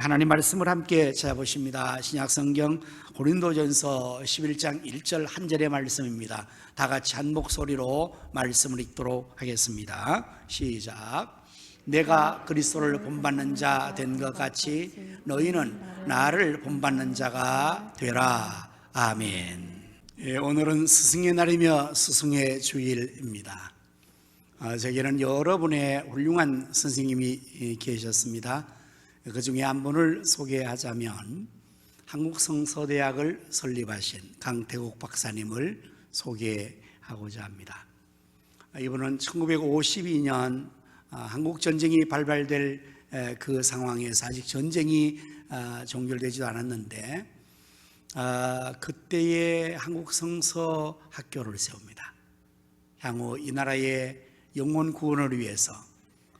하나님 말씀을 함께 찾아보십니다. 신약성경 고린도전서 11장 1절 한 절의 말씀입니다. 다 같이 한 목소리로 말씀을 읽도록 하겠습니다. 시작. 내가 그리스도를 본받는 자 된 것 같이 너희는 나를 본받는 자가 되라. 아멘. 오늘은 스승의 날이며 스승의 주일입니다. 제게는 여러분의 훌륭한 선생님이 계셨습니다. 그 중에 한 분을 소개하자면 한국성서대학을 설립하신 강태국 박사님을 소개하고자 합니다. 이분은 1952년 한국전쟁이 발발될 그 상황에서 아직 전쟁이 종결되지도 않았는데 그때의 한국성서 학교를 세웁니다. 향후 이 나라의 영혼 구원을 위해서,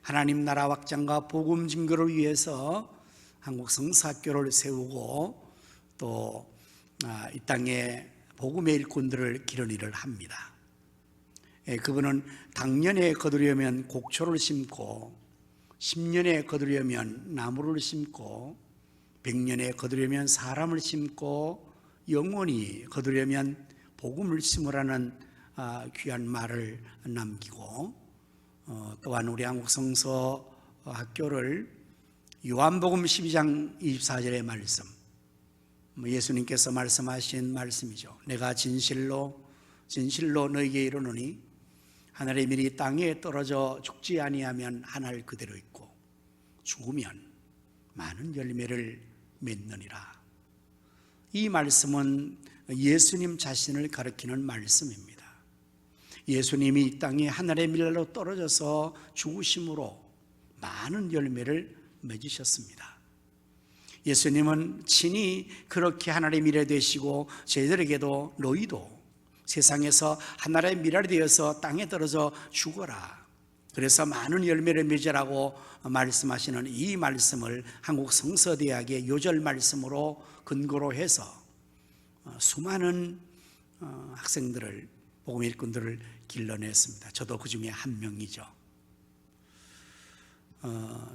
하나님 나라 확장과 복음 증거를 위해서 한국 성서학교를 세우고 또 이 땅에 복음의 일꾼들을 기르는 일을 합니다. 그분은 당년에 거두려면 곡초를 심고, 10년에 거두려면 나무를 심고, 100년에 거두려면 사람을 심고, 영원히 거두려면 복음을 심으라는 귀한 말을 남기고, 또한 우리 한국성서 학교를 요한복음 12장 24절의 말씀, 예수님께서 말씀하신 말씀이죠. 내가 진실로 너에게 이르노니 하늘의 밀이 땅에 떨어져 죽지 아니하면 하늘 그대로 있고 죽으면 많은 열매를 맺느니라. 이 말씀은 예수님 자신을 가리키는 말씀입니다. 예수님이 이 땅에 하늘의 밀로 떨어져서 죽으심으로 많은 열매를 맺으셨습니다. 예수님은 친히 그렇게 하늘의 밀이 되시고 저희들에게도 너희도 세상에서 하늘의 밀이 되어서 땅에 떨어져 죽어라, 그래서 많은 열매를 맺으라고 말씀하시는 이 말씀을 한국성서대학의 요절 말씀으로 근거로 해서 수많은 학생들을, 복음의 일꾼들을 길러냈습니다. 저도 그 중에 한 명이죠.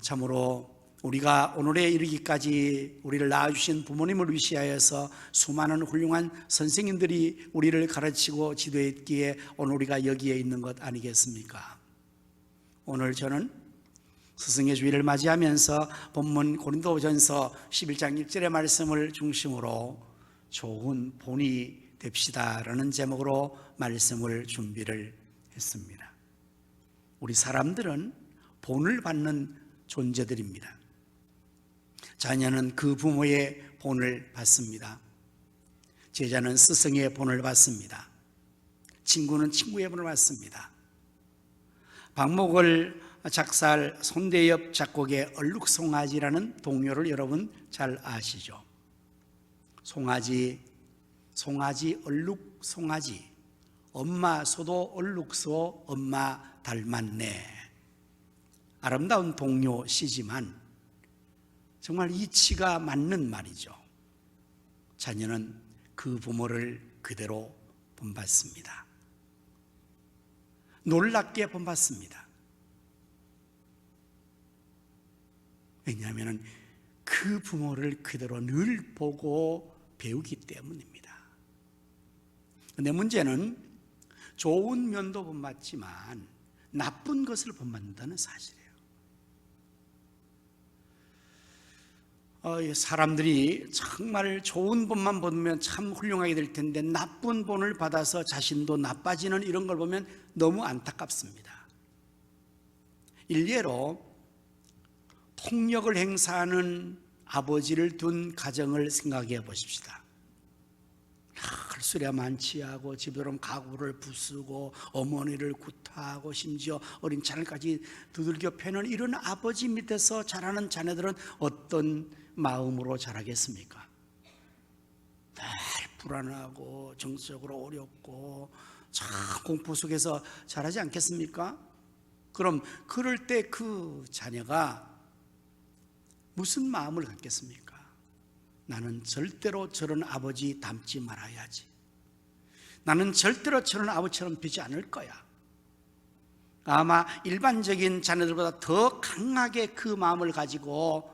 참으로 우리가 오늘에 이르기까지 우리를 낳아주신 부모님을 위시하여서 수많은 훌륭한 선생님들이 우리를 가르치고 지도했기에 오늘 우리가 여기에 있는 것 아니겠습니까? 오늘 저는 스승의 주일을 맞이하면서 본문 고린도전서 11장 1절의 말씀을 중심으로 좋은 본이 됩시다라는 제목으로 말씀을 준비를 했습니다. 우리 사람들은 본을 받는 존재들입니다. 자녀는 그 부모의 본을 받습니다. 제자는 스승의 본을 받습니다. 친구는 친구의 본을 받습니다. 박목을 작사할 손대엽 작곡의 얼룩송아지라는 동요를 여러분 잘 아시죠? 송아지 얼룩 송아지, 엄마 소도 얼룩소 엄마 닮았네. 아름다운 동요 시지만 정말 이치가 맞는 말이죠. 자녀는 그 부모를 그대로 본받습니다. 놀랍게 본받습니다. 왜냐하면 그 부모를 그대로 늘 보고 배우기 때문입니다. 그런데 문제는 좋은 면도 본받지만 나쁜 것을 본받는다는 사실이에요. 사람들이 정말 좋은 본만 보면 참 훌륭하게 될 텐데 나쁜 본을 받아서 자신도 나빠지는 이런 걸 보면 너무 안타깝습니다. 일례로 폭력을 행사하는 아버지를 둔 가정을 생각해 보십시다. 술에 만취하고 집에 들어오면 가구를 부수고 어머니를 구타하고 심지어 어린 자녀까지 두들겨 패는 이런 아버지 밑에서 자라는 자녀들은 어떤 마음으로 자라겠습니까? 늘 불안하고 정서적으로 어렵고 참 공포 속에서 자라지 않겠습니까? 그럼 그럴 때 그 자녀가 무슨 마음을 갖겠습니까? 나는 절대로 저런 아버지 닮지 말아야지. 나는 절대로 저런 아버지처럼 되지 않을 거야. 아마 일반적인 자녀들보다 더 강하게 그 마음을 가지고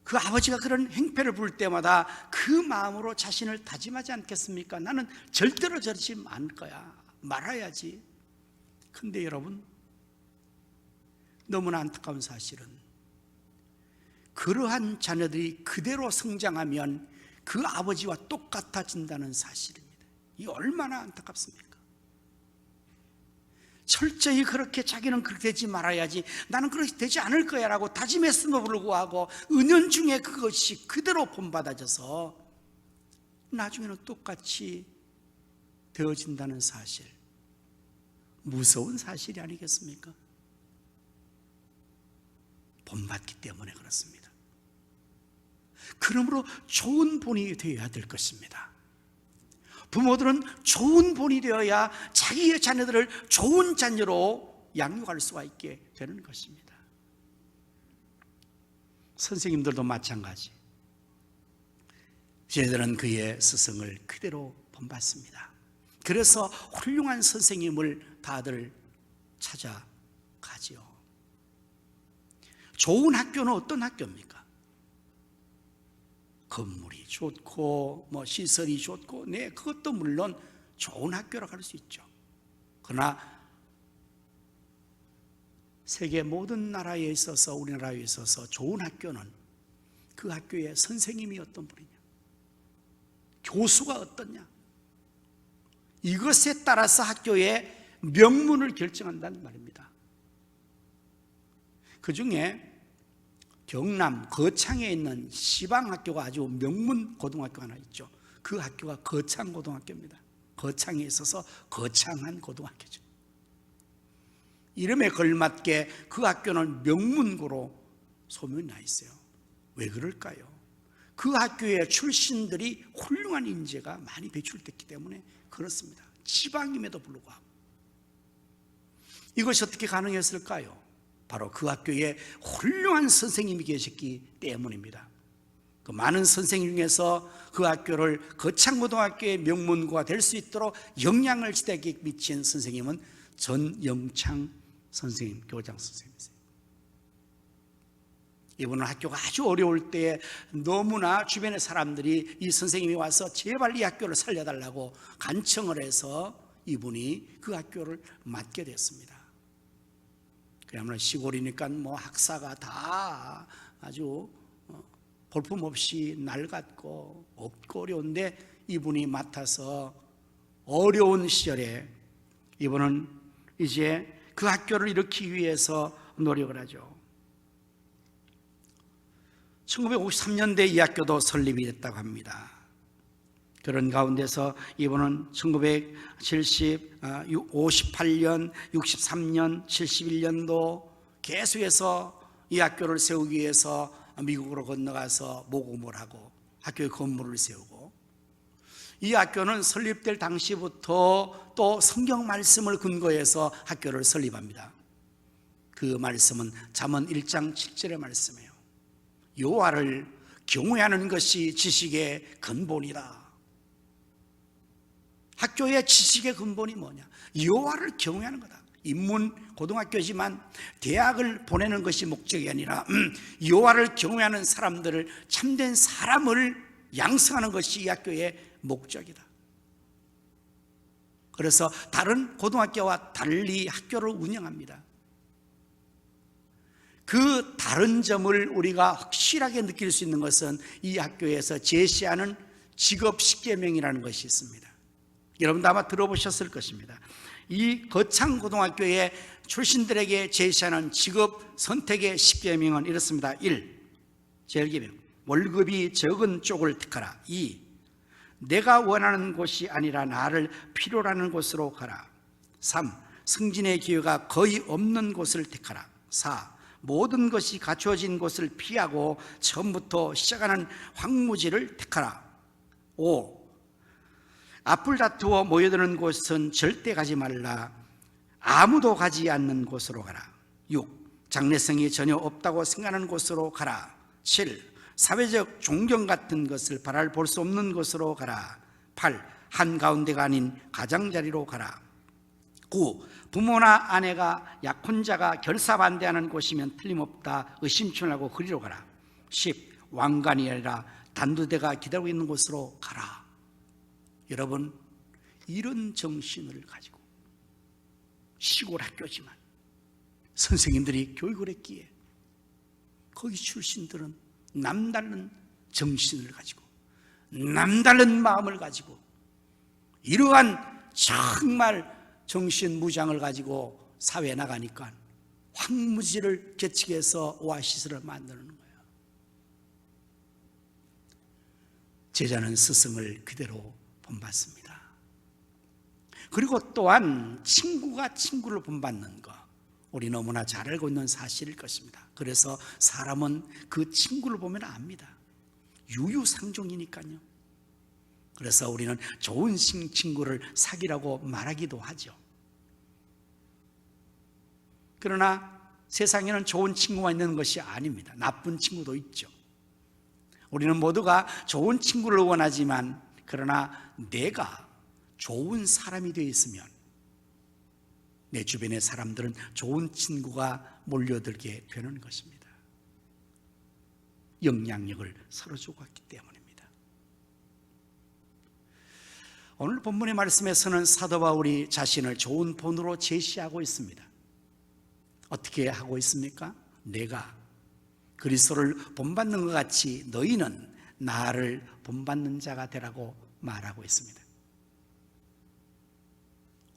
그 아버지가 그런 행패를 부를 때마다 그 마음으로 자신을 다짐하지 않겠습니까? 나는 절대로 저러지 않을 거야, 말아야지. 근데 여러분, 너무나 안타까운 사실은 그러한 자녀들이 그대로 성장하면 그 아버지와 똑같아진다는 사실입니다. 이 얼마나 안타깝습니까? 철저히 그렇게 자기는 그렇게 되지 말아야지, 나는 그렇게 되지 않을 거야 라고 다짐했음에도 불구하고 은연중에 그것이 그대로 본받아져서 나중에는 똑같이 되어진다는 사실, 무서운 사실이 아니겠습니까? 본받기 때문에 그렇습니다. 그러므로 좋은 본이 되어야 될 것입니다. 부모들은 좋은 본이 되어야 자기의 자녀들을 좋은 자녀로 양육할 수가 있게 되는 것입니다. 선생님들도 마찬가지. 저희들은 그의 스승을 그대로 본받습니다. 그래서 훌륭한 선생님을 다들 찾아가지요. 좋은 학교는 어떤 학교입니까? 건물이 좋고 시설이 좋고, 네, 그것도 물론 좋은 학교라고 할 수 있죠. 그러나 세계 모든 나라에 있어서, 우리나라에 있어서 좋은 학교는 그 학교의 선생님이 어떤 분이냐, 교수가 어떠냐, 이것에 따라서 학교의 명문을 결정한다는 말입니다. 그 중에 경남 거창에 있는 시방학교가 아주 명문 고등학교 하나 있죠. 그 학교가 거창고등학교입니다. 거창에 있어서 거창한 고등학교죠. 이름에 걸맞게 그 학교는 명문고로 소문이 나 있어요. 왜 그럴까요? 그 학교의 출신들이 훌륭한 인재가 많이 배출됐기 때문에 그렇습니다. 지방임에도 불구하고. 이것이 어떻게 가능했을까요? 바로 그 학교에 훌륭한 선생님이 계셨기 때문입니다. 그 많은 선생님 중에서 그 학교를 거창고등학교의 명문고가 될 수 있도록 영향을 지대하게 미친 선생님은 전영창 선생님, 교장 선생님이세요. 이분은 학교가 아주 어려울 때 너무나 주변의 사람들이 이 선생님이 와서 제발 이 학교를 살려달라고 간청을 해서 이분이 그 학교를 맡게 됐습니다. 그야말로 시골이니까 학사가 다 아주 볼품없이 낡았고 없고 어려운데, 이분이 맡아서 어려운 시절에 이분은 이제 그 학교를 일으키기 위해서 노력을 하죠. 1953년도에 이 학교도 설립이 됐다고 합니다. 그런 가운데서 이분은 1958년, 63년, 71년도 계속해서 이 학교를 세우기 위해서 미국으로 건너가서 모금을 하고 학교의 건물을 세우고, 이 학교는 설립될 당시부터 또 성경 말씀을 근거해서 학교를 설립합니다. 그 말씀은 잠언 1장 7절의 말씀이에요. 여호와를 경외하는 것이 지식의 근본이다. 학교의 지식의 근본이 뭐냐? 여호와를 경외하는 거다. 인문 고등학교지만 대학을 보내는 것이 목적이 아니라 여호와를 경외하는 사람들을, 참된 사람을 양성하는 것이 이 학교의 목적이다. 그래서 다른 고등학교와 달리 학교를 운영합니다. 그 다른 점을 우리가 확실하게 느낄 수 있는 것은 이 학교에서 제시하는 직업 10계명이라는 것이 있습니다. 여러분도 아마 들어보셨을 것입니다. 이 거창고등학교의 출신들에게 제시하는 직업 선택의 10계명은 이렇습니다. 1. 제1계명, 월급이 적은 쪽을 택하라. 2. 내가 원하는 곳이 아니라 나를 필요로 하는 곳으로 가라. 3. 승진의 기회가 거의 없는 곳을 택하라. 4. 모든 것이 갖추어진 곳을 피하고 처음부터 시작하는 황무지를 택하라. 5. 앞을 다투어 모여드는 곳은 절대 가지 말라. 아무도 가지 않는 곳으로 가라. 6. 장래성이 전혀 없다고 생각하는 곳으로 가라. 7. 사회적 존경 같은 것을 바랄 볼 수 없는 곳으로 가라. 8. 한가운데가 아닌 가장자리로 가라. 9. 부모나 아내가 약혼자가 결사반대하는 곳이면 틀림없다 의심춘하고 그리로 가라. 10. 왕관이 아니라 단두대가 기다리고 있는 곳으로 가라. 여러분, 이런 정신을 가지고 시골 학교지만 선생님들이 교육을 했기에 거기 출신들은 남다른 정신을 가지고 남다른 마음을 가지고 이러한 정말 정신무장을 가지고 사회에 나가니까 황무지를 개척해서 오아시스를 만드는 거예요. 제자는 스승을 그대로 본받습니다. 그리고 또한 친구가 친구를 본받는 것, 우리 너무나 잘 알고 있는 사실일 것입니다. 그래서 사람은 그 친구를 보면 압니다. 유유상종이니까요. 그래서 우리는 좋은 친구를 사귀라고 말하기도 하죠. 그러나 세상에는 좋은 친구만 있는 것이 아닙니다. 나쁜 친구도 있죠. 우리는 모두가 좋은 친구를 원하지만, 그러나 내가 좋은 사람이 되어 있으면 내 주변의 사람들은 좋은 친구가 몰려들게 되는 것입니다. 영향력을 서로 주고받기 때문입니다. 오늘 본문의 말씀에서는 사도 바울이 자신을 좋은 본으로 제시하고 있습니다. 어떻게 하고 있습니까? 내가 그리스도를 본받는 것 같이 너희는 나를 본받는 자가 되라고 말하고 있습니다.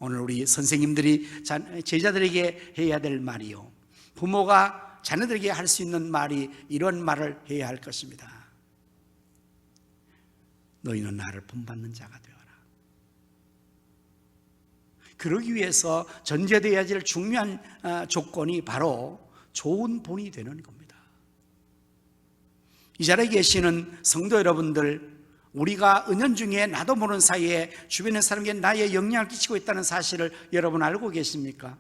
오늘 우리 선생님들이 제자들에게 해야 될 말이요, 부모가 자녀들에게 할 수 있는 말이 이런 말을 해야 할 것입니다. 너희는 나를 본받는 자가 되어라. 그러기 위해서 전제되어야 할 중요한 조건이 바로 좋은 본이 되는 겁니다. 이 자리에 계시는 성도 여러분들, 우리가 은연중에 나도 모르는 사이에 주변의 사람에게 나의 영향을 끼치고 있다는 사실을 여러분 알고 계십니까?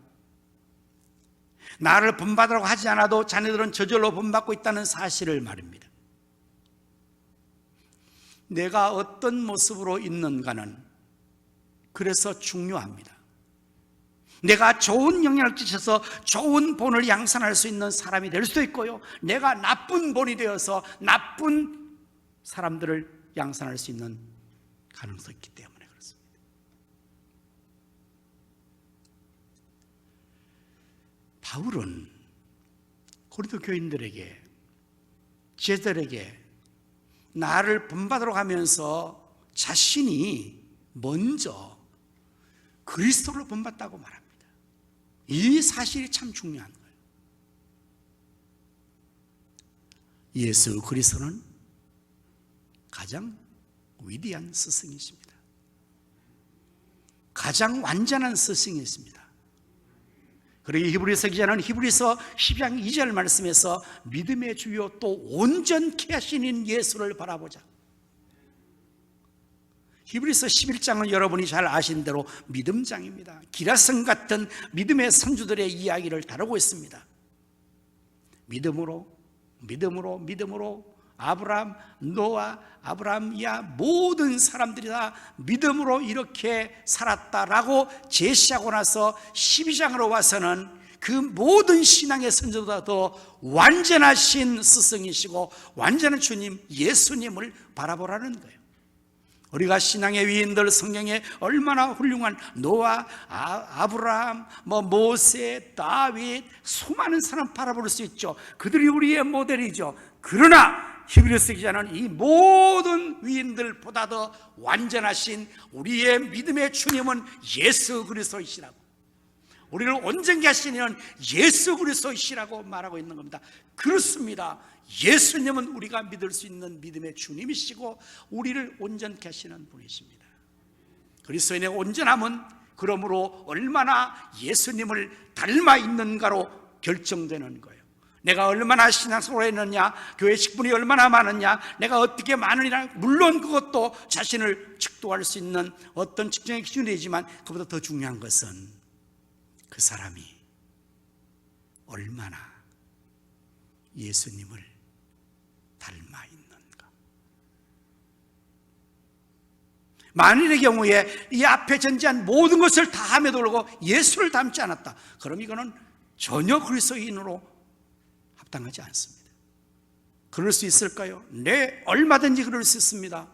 나를 본받으라고 하지 않아도 자녀들은 저절로 본받고 있다는 사실을 말입니다. 내가 어떤 모습으로 있는가는 그래서 중요합니다. 내가 좋은 영향을 끼쳐서 좋은 본을 양산할 수 있는 사람이 될 수도 있고요, 내가 나쁜 본이 되어서 나쁜 사람들을 양산할 수 있는 가능성이 있기 때문에 그렇습니다. 바울은 고린도 교인들에게, 제자들에게 나를 본받으러 가면서 자신이 먼저 그리스도를 본받다고 말합니다. 이 사실이 참 중요한 거예요. 예수 그리스도는 가장 위대한 스승이십니다. 가장 완전한 스승이십니다. 그리고 히브리서 기자는 히브리서 12장 2절 말씀에서 믿음의 주요 또 온전케 하시는 예수를 바라보자. 히브리서 11장은 여러분이 잘 아신 대로 믿음장입니다. 기라성 같은 믿음의 선주들의 이야기를 다루고 있습니다. 믿음으로 아브라함, 노아, 아브라함 이하 모든 사람들이 다 믿음으로 이렇게 살았다라고 제시하고 나서 12장으로 와서는 그 모든 신앙의 선조보다 더 완전하신 스승이시고 완전한 주님 예수님을 바라보라는 거예요. 우리가 신앙의 위인들, 성경에 얼마나 훌륭한 노아, 아브라함, 모세, 다윗, 수많은 사람 바라볼 수 있죠. 그들이 우리의 모델이죠. 그러나 히브리서 기자는 이 모든 위인들보다 더 완전하신 우리의 믿음의 주님은 예수 그리스도이시라고, 우리를 온전케 하시는 예수 그리스도이시라고 말하고 있는 겁니다. 그렇습니다. 예수님은 우리가 믿을 수 있는 믿음의 주님이시고 우리를 온전케 하시는 분이십니다. 그리스도인의 온전함은 그러므로 얼마나 예수님을 닮아 있는가로 결정되는 거예요. 내가 얼마나 신앙생활을 했느냐, 교회 식분이 얼마나 많으냐, 내가 어떻게 많으냐, 물론 그것도 자신을 측도할 수 있는 어떤 측정의 기준이 되지만 그보다 더 중요한 것은 그 사람이 얼마나 예수님을 닮아 있는가. 만일의 경우에 이 앞에 전제한 모든 것을 다 함에도 불구하고 예수를 닮지 않았다, 그럼 이거는 전혀 그리스도인으로 합당하지 않습니다. 그럴 수 있을까요? 네, 얼마든지 그럴 수 있습니다.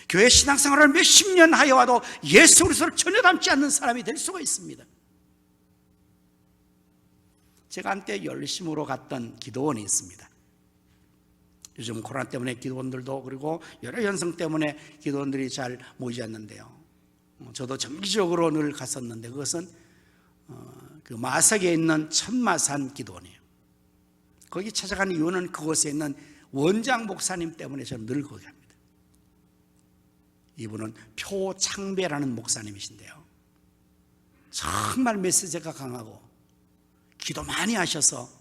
교회 신앙생활을 몇십 년 하여 와도 예수 그리스도를 전혀 닮지 않는 사람이 될 수가 있습니다. 제가 한때 열심으로 갔던 기도원이 있습니다. 요즘 코로나 때문에 기도원들도, 그리고 여러 현상 때문에 기도원들이 잘 모이지 않는데요, 저도 정기적으로 늘 갔었는데, 그것은 그 마석에 있는 천마산 기도원이에요. 거기 찾아가는 이유는 그곳에 있는 원장 목사님 때문에 저는 늘 거기 갑니다. 이분은 표창배라는 목사님이신데요, 정말 메시지가 강하고 기도 많이 하셔서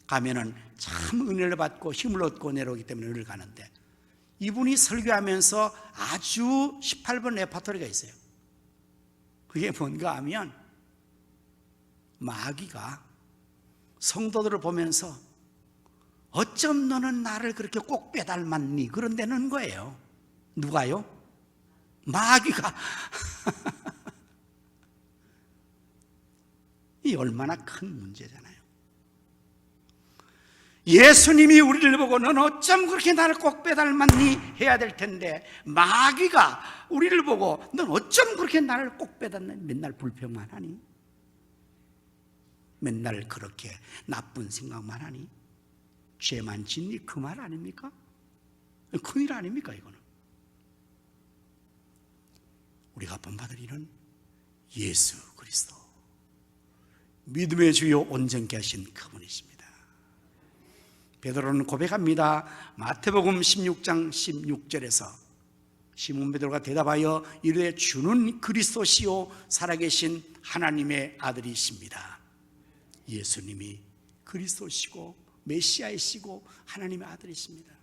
가면은 참 은혜를 받고 힘을 얻고 내려오기 때문에 늘 가는데, 이분이 설교하면서 아주 18번 레파토리가 있어요. 그게 뭔가 하면, 마귀가 성도들을 보면서 어쩜 너는 나를 그렇게 꼭 빼닮았니? 그런다는 거예요. 누가요? 마귀가. 이 얼마나 큰 문제잖아요. 예수님이 우리를 보고 넌 어쩜 그렇게 나를 꼭 빼닮았니? 해야 될 텐데, 마귀가 우리를 보고 넌 어쩜 그렇게 나를 꼭 빼닮았니? 맨날 불평만 하니? 맨날 그렇게 나쁜 생각만 하니? 죄만 짓니? 그 말 아닙니까? 큰일 아닙니까 이거는? 우리가 본받을 이는 예수 그리스도, 믿음의 주요 온전케 하신 그분이십니다. 베드로는 고백합니다. 마태복음 16장 16절에서 시몬 베드로가 대답하여 이르되 주는 그리스도시요 살아계신 하나님의 아들이십니다. 예수님이 그리스도시고 메시아이시고 하나님의 아들이십니다.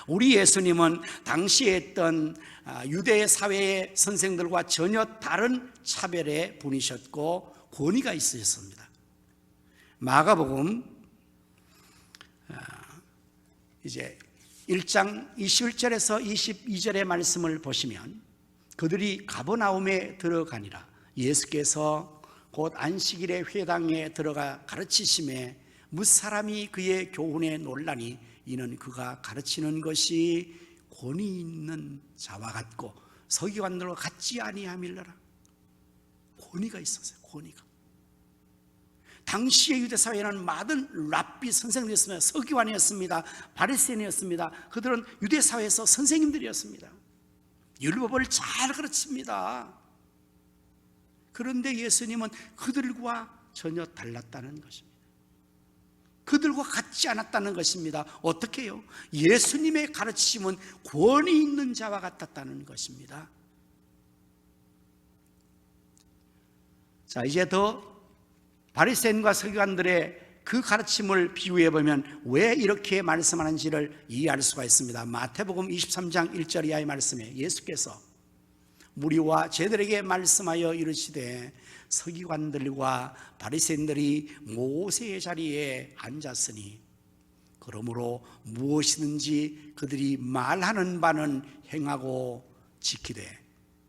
우리 예수님은 당시에 했던 유대 사회의 선생들과 전혀 다른 차별의 분이셨고 권위가 있으셨습니다. 마가복음 이제 1장 21절에서 22절의 말씀을 보시면, 그들이 가버나움에 들어가니라. 예수께서 곧 안식일에 회당에 들어가 가르치심에 무사람이 그의 교훈에 놀라니 이는 그가 가르치는 것이 권위 있는 자와 같고 서기관들과 같지 아니함일러라. 권위가 있었어요. 권위가. 당시의 유대사회에는 많은 랍비 선생님이었습니다. 서기관이었습니다. 바리새인이었습니다. 그들은 유대사회에서 선생님들이었습니다. 율법을 잘 가르칩니다. 그런데 예수님은 그들과 전혀 달랐다는 것입니다. 그들과 같지 않았다는 것입니다. 어떻게 해요? 예수님의 가르치심은 권위 있는 자와 같았다는 것입니다. 자, 이제 더 바리새인과 서기관들의 그 가르침을 비유해 보면 왜 이렇게 말씀하는지를 이해할 수가 있습니다. 마태복음 23장 1절 이하의 말씀에 예수께서 무리와 제들에게 말씀하여 이르시되 서기관들과 바리새인들이 모세의 자리에 앉았으니 그러므로 무엇이든지 그들이 말하는 바는 행하고 지키되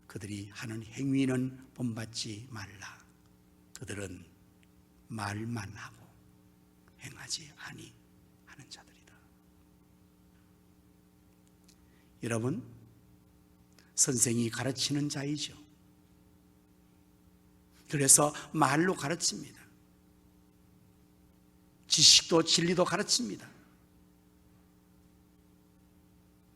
그들이 하는 행위는 본받지 말라. 그들은 말만 하고 행하지 아니하는 자들이다. 여러분, 선생이 가르치는 자이죠. 그래서 말로 가르칩니다. 지식도 진리도 가르칩니다.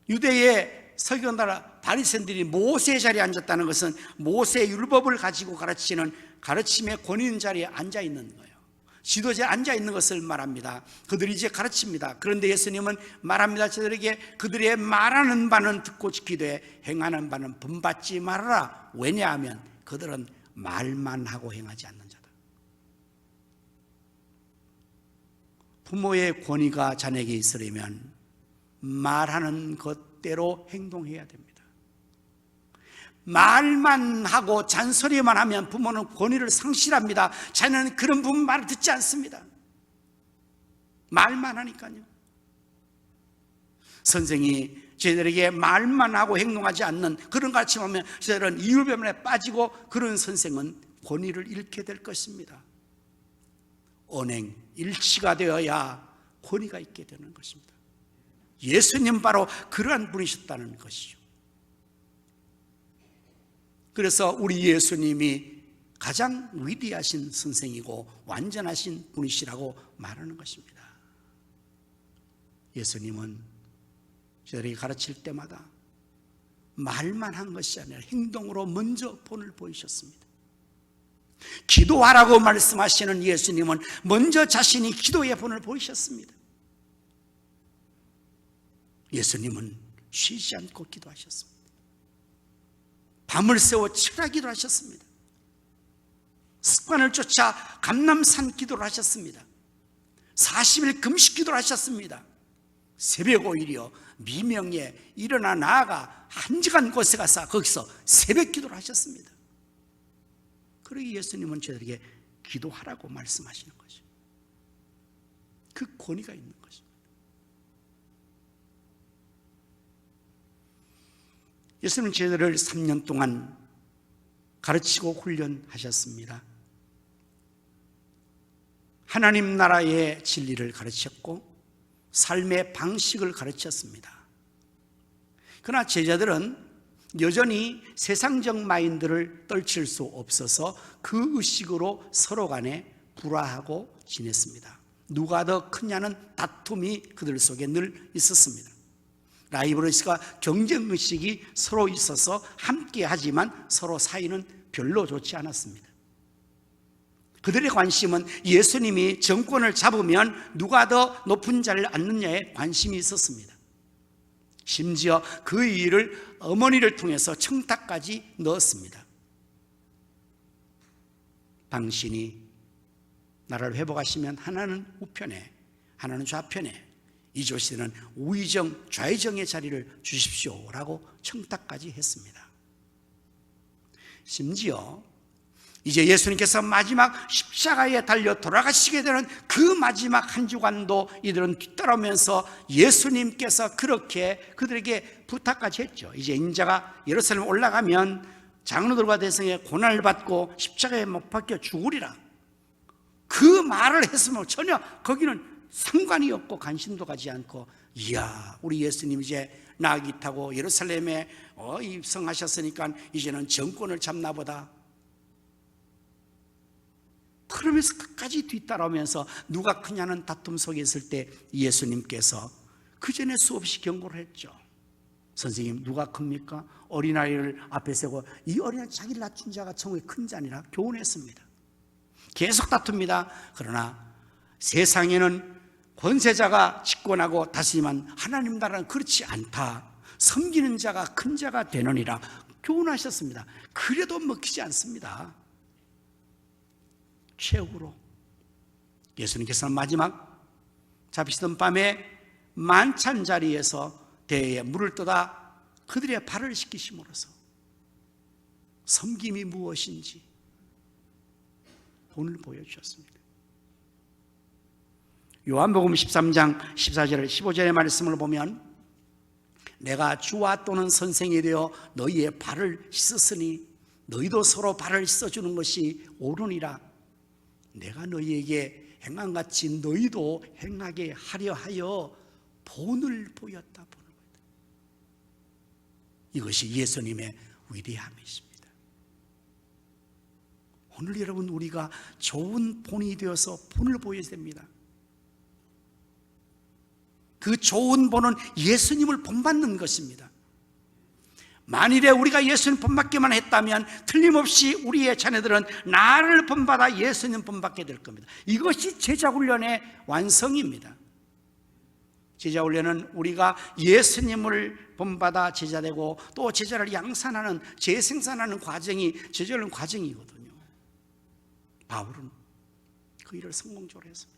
유대의 서기관들 바리새인들이 모세의 자리에 앉았다는 것은 모세의 율법을 가지고 가르치는 가르침의 권위 있는 자리에 앉아 있는 거예요. 지도자에 앉아 있는 것을 말합니다. 그들이 이제 가르칩니다. 그런데 예수님은 말합니다. 저들에게 그들의 말하는 바는 듣고 지키되 행하는 바는 본받지 말아라. 왜냐하면 그들은 말만 하고 행하지 않는 자다. 부모의 권위가 자녀에게 있으려면 말하는 것대로 행동해야 됩니다. 말만 하고 잔소리만 하면 부모는 권위를 상실합니다. 자녀는 그런 부모 말을 듣지 않습니다. 말만 하니까요. 선생이 저희들에게 말만 하고 행동하지 않는 그런 가르침하면 저희들은 이율배반에 빠지고 그런 선생은 권위를 잃게 될 것입니다. 언행 일치가 되어야 권위가 있게 되는 것입니다. 예수님 바로 그러한 분이셨다는 것이죠. 그래서 우리 예수님이 가장 위대하신 선생이고 완전하신 분이시라고 말하는 것입니다. 예수님은 저들에게 가르칠 때마다 말만 한 것이 아니라 행동으로 먼저 본을 보이셨습니다. 기도하라고 말씀하시는 예수님은 먼저 자신이 기도의 본을 보이셨습니다. 예수님은 쉬지 않고 기도하셨습니다. 밤을 새워 철야기도 하셨습니다. 습관을 쫓아 감람산 기도를 하셨습니다. 40일 금식 기도를 하셨습니다. 새벽 오일이요 미명에 일어나 나아가 한적한 곳에 가서 거기서 새벽 기도를 하셨습니다. 그러기 예수님은 저들에게 기도하라고 말씀하시는 거죠. 그 권위가 있는 것입니다. 예수님은 저들을 3년 동안 가르치고 훈련하셨습니다. 하나님 나라의 진리를 가르쳤고 삶의 방식을 가르쳤습니다. 그러나 제자들은 여전히 세상적 마인드를 떨칠 수 없어서 그 의식으로 서로 간에 불화하고 지냈습니다. 누가 더 크냐는 다툼이 그들 속에 늘 있었습니다. 라이벌의식과 경쟁의식이 서로 있어서 함께 하지만 서로 사이는 별로 좋지 않았습니다. 그들의 관심은 예수님이 정권을 잡으면 누가 더 높은 자리를 앉느냐에 관심이 있었습니다. 심지어 그 일을 어머니를 통해서 청탁까지 넣었습니다. 당신이 나라를 회복하시면 하나는 우편에 하나는 좌편에 이 조씨는 우의정 좌의정의 자리를 주십시오라고 청탁까지 했습니다. 심지어 이제 예수님께서 마지막 십자가에 달려 돌아가시게 되는 그 마지막 한 주간도 이들은 뒤따라오면서 예수님께서 그렇게 그들에게 부탁까지 했죠. 이제 인자가 예루살렘 올라가면 장로들과 대성의 고난을 받고 십자가에 못 박혀 죽으리라. 그 말을 했으면 전혀 거기는 상관이 없고 관심도 가지 않고, 이야 우리 예수님 이제 나귀 타고 예루살렘에 입성하셨으니까 이제는 정권을 잡나 보다. 그러면서 끝까지 뒤따라오면서 누가 크냐는 다툼 속에 있을 때 예수님께서 그 전에 수없이 경고를 했죠. 선생님 누가 큽니까? 어린아이를 앞에 세고 이 어린아이 자기를 낮춘 자가 천국의 큰 자니라 교훈했습니다. 계속 다툽니다. 그러나 세상에는 권세자가 집권하고 다스리지만 하나님 나라는 그렇지 않다. 섬기는 자가 큰 자가 되느니라 교훈하셨습니다. 그래도 먹히지 않습니다. 최후로 예수님께서는 마지막 잡히시던 밤에 만찬 자리에서 대에 물을 떠다 그들의 발을 씻기심으로써 섬김이 무엇인지 본을 보여주셨습니다. 요한복음 13장 14절 15절의 말씀을 보면 내가 주와 또는 선생이 되어 너희의 발을 씻었으니 너희도 서로 발을 씻어주는 것이 옳으니라. 내가 너희에게 행한같이 너희도 행하게 하려 하여 본을 보였다. 이것이 예수님의 위대함이십니다. 오늘 여러분 우리가 좋은 본이 되어서 본을 보여야 됩니다. 그 좋은 본은 예수님을 본받는 것입니다. 만일에 우리가 예수님 본받기만 했다면 틀림없이 우리의 자녀들은 나를 본받아 예수님 본받게 될 겁니다. 이것이 제자훈련의 완성입니다. 제자훈련은 우리가 예수님을 본받아 제자되고 또 제자를 양산하는 재생산하는 과정이 제자훈련 과정이거든요. 바울은 그 일을 성공적으로 했습니다.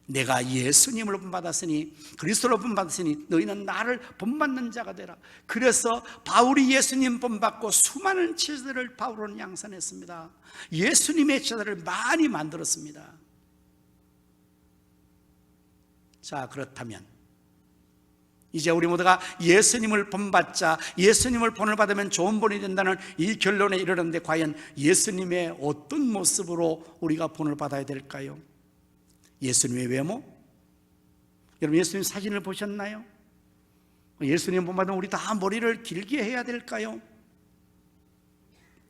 내가 예수님을 본받았으니 그리스도를 본받았으니 너희는 나를 본받는 자가 되라. 그래서 바울이 예수님 본받고 수많은 제자들을 바울은 양산했습니다. 예수님의 제자들을 많이 만들었습니다. 자, 그렇다면 이제 우리 모두가 예수님을 본받자, 예수님을 본을 받으면 좋은 본이 된다는 이 결론에 이르렀는데 과연 예수님의 어떤 모습으로 우리가 본을 받아야 될까요? 예수님의 외모, 여러분 예수님 사진을 보셨나요? 예수님 본받으면 우리 다 머리를 길게 해야 될까요?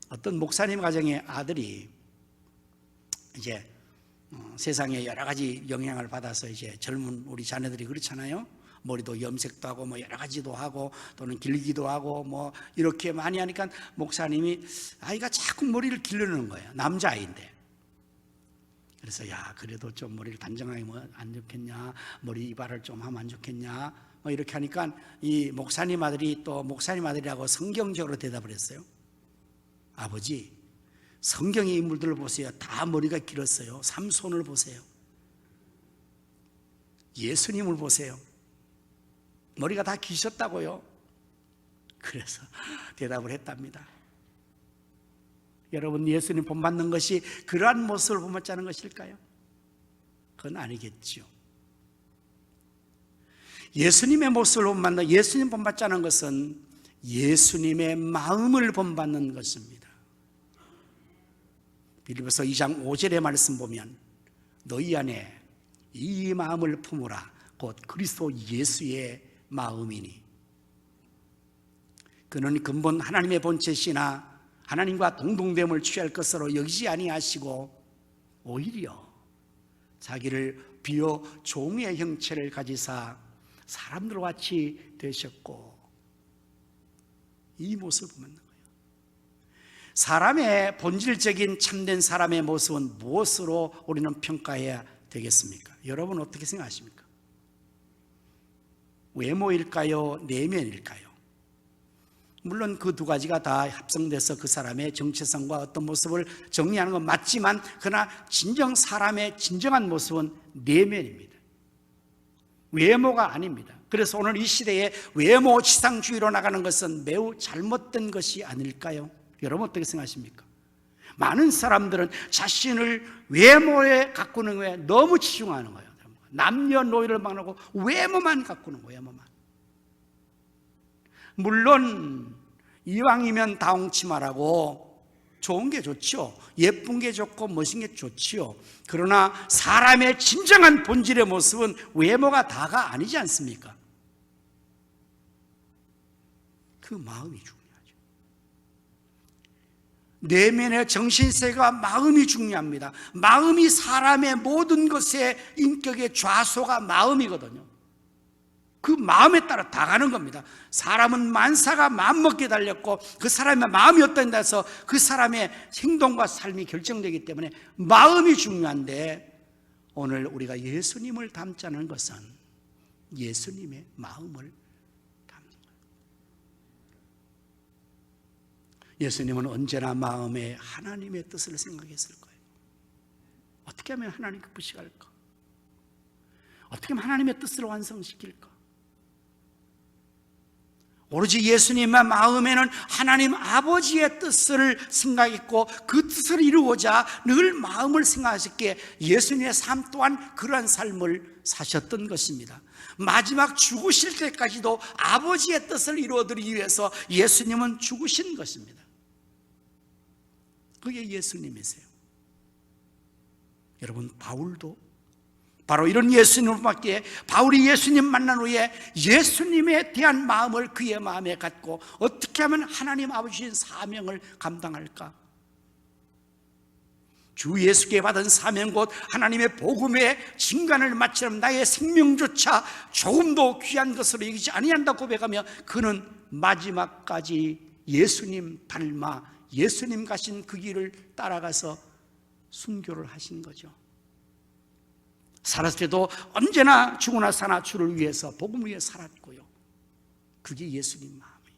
어떤 목사님 가정의 아들이 이제 세상에 여러 가지 영향을 받아서 이제 젊은 우리 자녀들이 그렇잖아요. 머리도 염색도 하고 뭐 여러 가지도 하고 또는 길기도 하고 뭐 이렇게 많이 하니까 목사님이 아이가 자꾸 머리를 기르는 거예요. 남자아이인데. 그래서 야 그래도 좀 머리를 단정하게 뭐 안 좋겠냐, 머리 이발을 좀 하면 안 좋겠냐 뭐 이렇게 하니까 이 목사님 아들이 또 목사님 아들이라고 성경적으로 대답을 했어요. 아버지, 성경의 인물들을 보세요. 다 머리가 길었어요. 삼손을 보세요. 예수님을 보세요. 머리가 다 기셨다고요. 그래서 대답을 했답니다. 여러분 예수님 본받는 것이 그러한 모습을 본받자는 것일까요? 그건 아니겠죠. 예수님의 모습을 본받는, 예수님 본받자는 것은 예수님의 마음을 본받는 것입니다. 빌립보서 2장 5절의 말씀 보면 너희 안에 이 마음을 품으라 곧 그리스도 예수의 마음이니 그는 근본 하나님의 본체시나 하나님과 동등됨을 취할 것으로 여기지 아니하시고 오히려 자기를 비어 종의 형체를 가지사 사람들과 같이 되셨고 이 모습을 보면 사람의 본질적인 참된 사람의 모습은 무엇으로 우리는 평가해야 되겠습니까? 여러분 어떻게 생각하십니까? 외모일까요? 내면일까요? 물론 그 두 가지가 다 합성돼서 그 사람의 정체성과 어떤 모습을 정리하는 건 맞지만 그러나 진정 사람의 진정한 모습은 내면입니다. 외모가 아닙니다. 그래서 오늘 이 시대에 외모 지상주의로 나가는 것은 매우 잘못된 것이 아닐까요? 여러분 어떻게 생각하십니까? 많은 사람들은 자신을 외모에 가꾸는 거에 너무 치중하는 거예요. 남녀노이를 막론하고 외모만 가꾸는 거예요. 외모만. 물론 이왕이면 다홍치마라고 좋은 게 좋죠. 예쁜 게 좋고 멋진 게 좋지요. 그러나 사람의 진정한 본질의 모습은 외모가 다가 아니지 않습니까? 그 마음이 중요하죠. 내면의 정신세계가 마음이 중요합니다. 마음이 사람의 모든 것의 인격의 좌소가 마음이거든요. 그 마음에 따라 다 가는 겁니다. 사람은 만사가 마음먹기에 달렸고 그 사람의 마음이 어떤다 해서 그 사람의 행동과 삶이 결정되기 때문에 마음이 중요한데 오늘 우리가 예수님을 닮자는 것은 예수님의 마음을 닮는 거예요. 예수님은 언제나 마음에 하나님의 뜻을 생각했을 거예요. 어떻게 하면 하나님 기쁘시게 할까? 어떻게 하면 하나님의 뜻을 완성시킬까? 오로지 예수님의 마음에는 하나님 아버지의 뜻을 생각했고 그 뜻을 이루고자 늘 마음을 생각하셨기에 예수님의 삶 또한 그러한 삶을 사셨던 것입니다. 마지막 죽으실 때까지도 아버지의 뜻을 이루어드리기 위해서 예수님은 죽으신 것입니다. 그게 예수님이세요. 여러분 바울도 바로 이런 예수님을 받기에 바울이 예수님 만난 후에 예수님에 대한 마음을 그의 마음에 갖고 어떻게 하면 하나님 아버지의 사명을 감당할까? 주 예수께 받은 사명 곧 하나님의 복음의 진간을 마치려면 나의 생명조차 조금도 귀한 것으로 여기지 아니한다고 고백하며 그는 마지막까지 예수님 닮아 예수님 가신 그 길을 따라가서 순교를 하신 거죠. 살았을 때도 언제나 죽으나 사나 주를 위해서 복음을 위해 살았고요. 그게 예수님 마음이에요.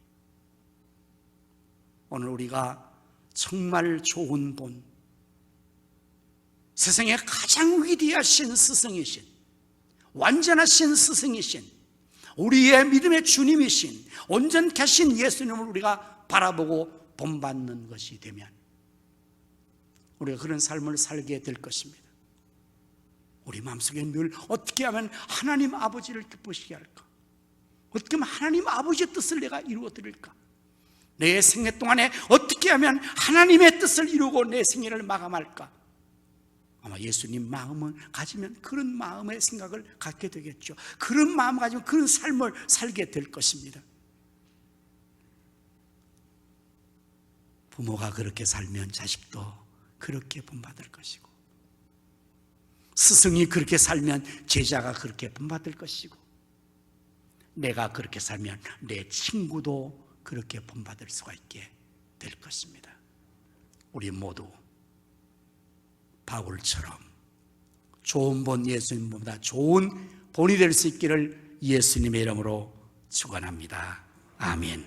오늘 우리가 정말 좋은 분, 세상에 가장 위대하신 스승이신, 완전하신 스승이신, 우리의 믿음의 주님이신 온전하신 예수님을 우리가 바라보고 본받는 것이 되면 우리가 그런 삶을 살게 될 것입니다. 우리 마음속에 늘 어떻게 하면 하나님 아버지를 기쁘시게 할까? 어떻게 하면 하나님 아버지의 뜻을 내가 이루어 드릴까? 내 생애 동안에 어떻게 하면 하나님의 뜻을 이루고 내 생애를 마감할까? 아마 예수님 마음을 가지면 그런 마음의 생각을 갖게 되겠죠. 그런 마음을 가지면 그런 삶을 살게 될 것입니다. 부모가 그렇게 살면 자식도 그렇게 본받을 것이고, 스승이 그렇게 살면 제자가 그렇게 본받을 것이고, 내가 그렇게 살면 내 친구도 그렇게 본받을 수가 있게 될 것입니다. 우리 모두 바울처럼 좋은 본, 예수님보다 좋은 본이 될 수 있기를 예수님의 이름으로 축원합니다. 아멘.